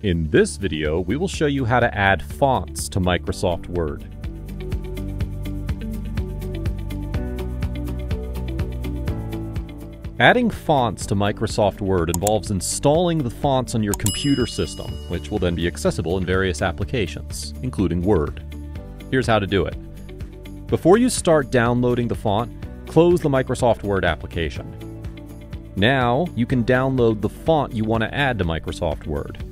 In this video, we will show you how to add fonts to Microsoft Word. Adding fonts to Microsoft Word involves installing the fonts on your computer system, which will then be accessible in various applications, including Word. Here's how to do it. Before you start downloading the font, close the Microsoft Word application. Now, you can download the font you want to add to Microsoft Word.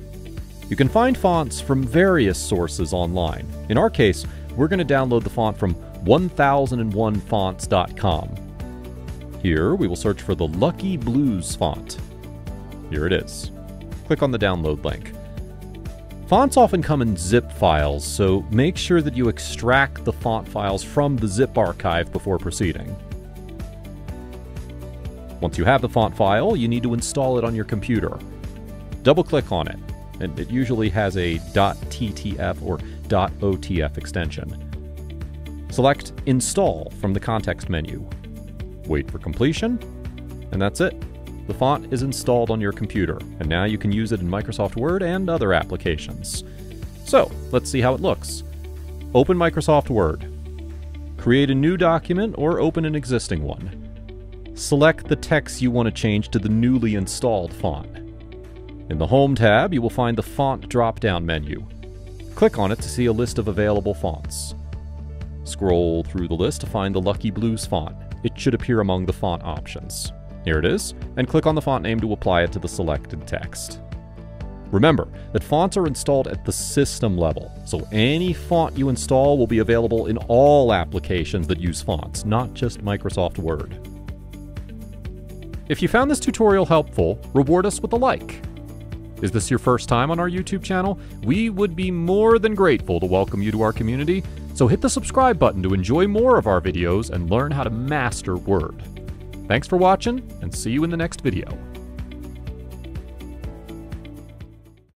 You can find fonts from various sources online. In our case, we're going to download the font from 1001fonts.com. Here, we will search for the Lucky Blues font. Here it is. Click on the download link. Fonts often come in zip files, so make sure that you extract the font files from the zip archive before proceeding. Once you have the font file, you need to install it on your computer. Double-click on it, and it usually has a .ttf or .otf extension. Select Install from the context menu. Wait for completion, and that's it. The font is installed on your computer, and now you can use it in Microsoft Word and other applications. So, let's see how it looks. Open Microsoft Word. Create a new document or open an existing one. Select the text you want to change to the newly installed font. In the Home tab, you will find the Font drop-down menu. Click on it to see a list of available fonts. Scroll through the list to find the Lucky Blues font. It should appear among the font options. Here it is, and click on the font name to apply it to the selected text. Remember that fonts are installed at the system level, so any font you install will be available in all applications that use fonts, not just Microsoft Word. If you found this tutorial helpful, reward us with a like. Is this your first time on our YouTube channel? We would be more than grateful to welcome you to our community, so hit the subscribe button to enjoy more of our videos and learn how to master Word. Thanks for watching, and see you in the next video.